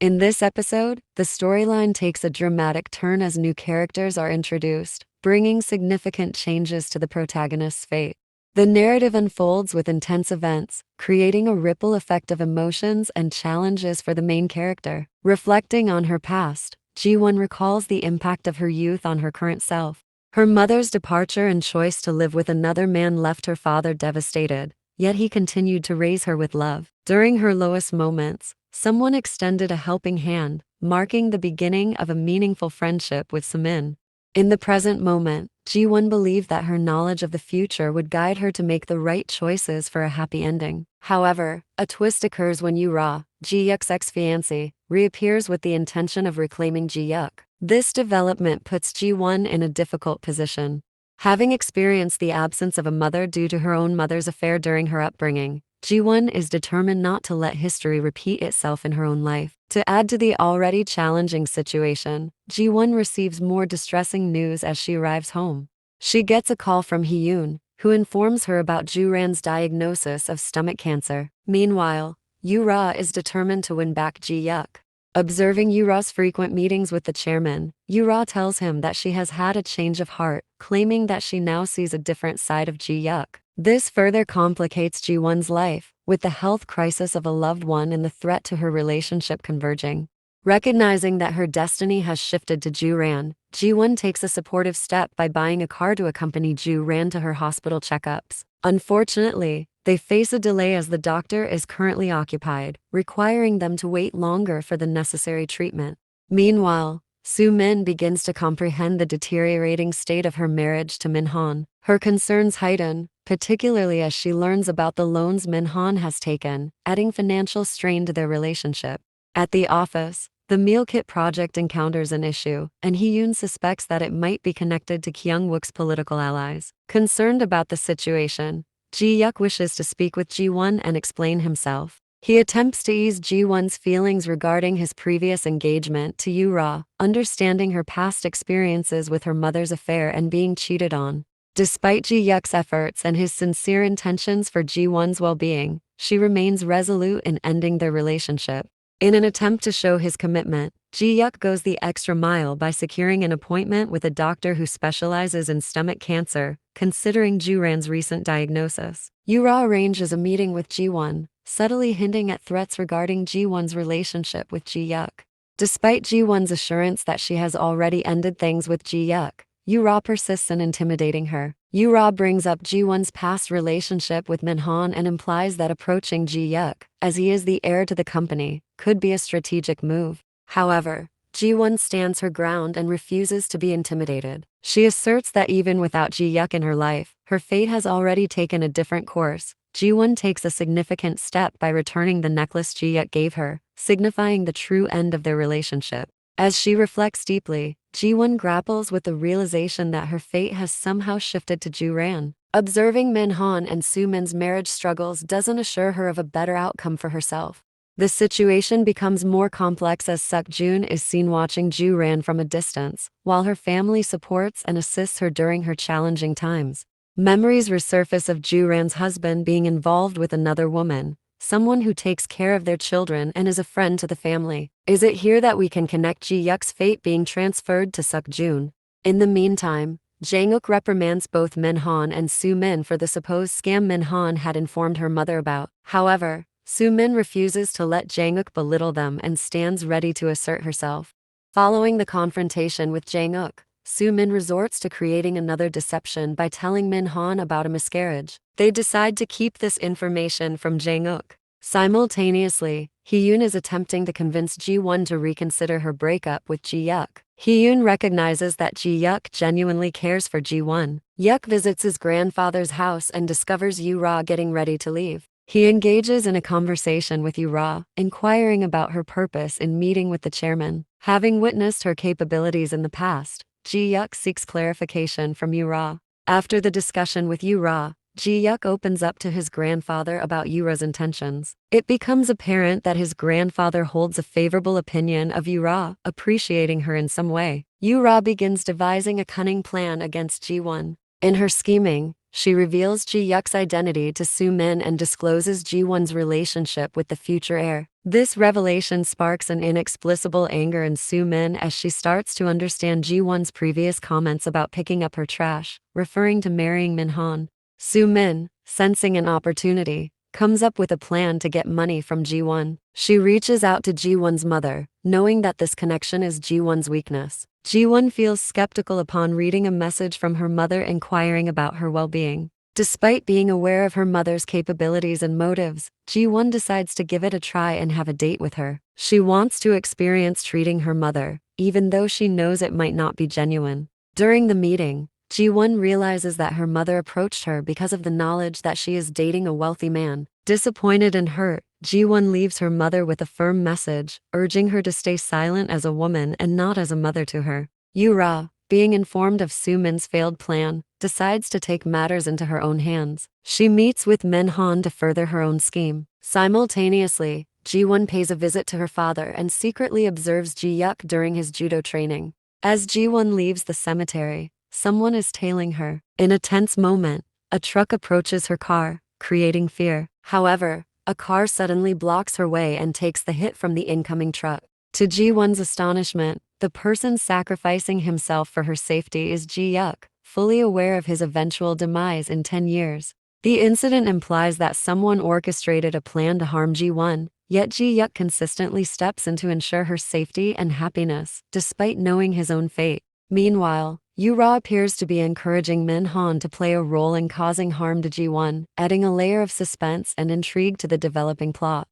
In this episode, the storyline takes a dramatic turn as new characters are introduced, bringing significant changes to the protagonist's fate. The narrative unfolds with intense events, creating a ripple effect of emotions and challenges for the main character. Reflecting on her past, Ji-won recalls the impact of her youth on her current self. Her mother's departure and choice to live with another man left her father devastated, yet he continued to raise her with love. During her lowest moments, someone extended a helping hand, marking the beginning of a meaningful friendship with Sumin. In the present moment, Ji-won believed that her knowledge of the future would guide her to make the right choices for a happy ending. However, a twist occurs when Yu-ra, Ji-yuk's ex-fiancée, reappears with the intention of reclaiming Ji-yuk. This development puts Ji-won in a difficult position. Having experienced the absence of a mother due to her own mother's affair during her upbringing, Ji-won is determined not to let history repeat itself in her own life. To add to the already challenging situation, Ji-won receives more distressing news as she arrives home. She gets a call from Hee-yoon, who informs her about Ju-ran's diagnosis of stomach cancer. Meanwhile, Yu-ra is determined to win back Ji-yuk. Observing Yu-ra's frequent meetings with the chairman, Yu-ra tells him that she has had a change of heart, claiming that she now sees a different side of Ji-yuk. This further complicates Ji-won's life, with the health crisis of a loved one and the threat to her relationship converging. Recognizing that her destiny has shifted to Ju-ran, Ji-won takes a supportive step by buying a car to accompany Ju-ran to her hospital checkups. Unfortunately, they face a delay as the doctor is currently occupied, requiring them to wait longer for the necessary treatment. Meanwhile, Soo-min begins to comprehend the deteriorating state of her marriage to Min-han. Her concerns heighten, particularly as she learns about the loans Min-han has taken, adding financial strain to their relationship. At the office, the meal kit project encounters an issue, and Hee-yoon suspects that it might be connected to Kyung-wook's political allies. Concerned about the situation, Ji-yuk wishes to speak with Ji-won and explain himself. He attempts to ease Ji-won's feelings regarding his previous engagement to Yu-ra, understanding her past experiences with her mother's affair and being cheated on. Despite Ji-yuk's efforts and his sincere intentions for Ji-won's well-being, she remains resolute in ending their relationship. In an attempt to show his commitment, Ji-yuk goes the extra mile by securing an appointment with a doctor who specializes in stomach cancer, considering Ju-ran's recent diagnosis. Yu-ra arranges a meeting with Ji-won, subtly hinting at threats regarding Ji-won's relationship with Ji-yuk. Despite Ji-won's assurance that she has already ended things with Ji-yuk, Yu-ra persists in intimidating her. Yu-ra brings up Ji-won's past relationship with Min-han and implies that approaching Ji-yuk, as he is the heir to the company, could be a strategic move. However, Ji-won stands her ground and refuses to be intimidated. She asserts that even without Ji-yuk in her life, her fate has already taken a different course. Ji-won takes a significant step by returning the necklace Ji-yuk gave her, signifying the true end of their relationship. As she reflects deeply, Ji-won grapples with the realization that her fate has somehow shifted to Ju-ran. Observing Min-han and Soo-min's marriage struggles doesn't assure her of a better outcome for herself. The situation becomes more complex as Suk-jun is seen watching Ju-ran from a distance, while her family supports and assists her during her challenging times. Memories resurface of Ju-ran's husband being involved with another woman, someone who takes care of their children and is a friend to the family. Is it here that we can connect Ji-yuk's fate being transferred to Suk-jun? In the meantime, Jang-uk reprimands both Min-han and Soo-min for the supposed scam Min-han had informed her mother about. However, Soo-min refuses to let Jang-uk belittle them and stands ready to assert herself. Following the confrontation with Jang-uk, Soo-min resorts to creating another deception by telling Min-han about a miscarriage. They decide to keep this information from Jang-uk. Simultaneously, Hee-yoon is attempting to convince Ji-won to reconsider her breakup with Ji-yuk. Hee-yoon recognizes that Ji-yuk genuinely cares for Ji-won. Yuk visits his grandfather's house and discovers Yu-ra getting ready to leave. He engages in a conversation with Yu-ra, inquiring about her purpose in meeting with the chairman. Having witnessed her capabilities in the past, Ji-yuk seeks clarification from Yu-ra. After the discussion with Yu-ra, Ji-yuk opens up to his grandfather about Yu-ra's intentions. It becomes apparent that his grandfather holds a favorable opinion of Yu-ra, appreciating her in some way. Yu-ra begins devising a cunning plan against Ji-won. In her scheming, she reveals Ji-yuk's identity to Soo-min and discloses Ji-won's relationship with the future heir. This revelation sparks an inexplicable anger in Soo-min as she starts to understand Ji-won's previous comments about picking up her trash, referring to marrying Min-han. Soo-min, sensing an opportunity, comes up with a plan to get money from Ji-won. She reaches out to Ji-won's mother, knowing that this connection is Ji-won's weakness. Ji-won feels skeptical upon reading a message from her mother inquiring about her well-being. Despite being aware of her mother's capabilities and motives, Ji-won decides to give it a try and have a date with her. She wants to experience treating her mother, even though she knows it might not be genuine. During the meeting, Ji-won realizes that her mother approached her because of the knowledge that she is dating a wealthy man. Disappointed and hurt, Ji-won leaves her mother with a firm message, urging her to stay silent as a woman and not as a mother to her. Yura, being informed of Soo-min's failed plan, decides to take matters into her own hands. She meets with Min-han to further her own scheme. Simultaneously, Ji-won pays a visit to her father and secretly observes Ji-yuk during his judo training. As Ji-won leaves the cemetery, someone is tailing her. In a tense moment, a truck approaches her car, creating fear. However, a car suddenly blocks her way and takes the hit from the incoming truck. To Ji-won's astonishment, the person sacrificing himself for her safety is Ji-yuk, fully aware of his eventual demise in 10 years. The incident implies that someone orchestrated a plan to harm Ji-won, yet Ji-yuk consistently steps in to ensure her safety and happiness, despite knowing his own fate. Meanwhile, Yura appears to be encouraging Min-han to play a role in causing harm to Ji-won, adding a layer of suspense and intrigue to the developing plot.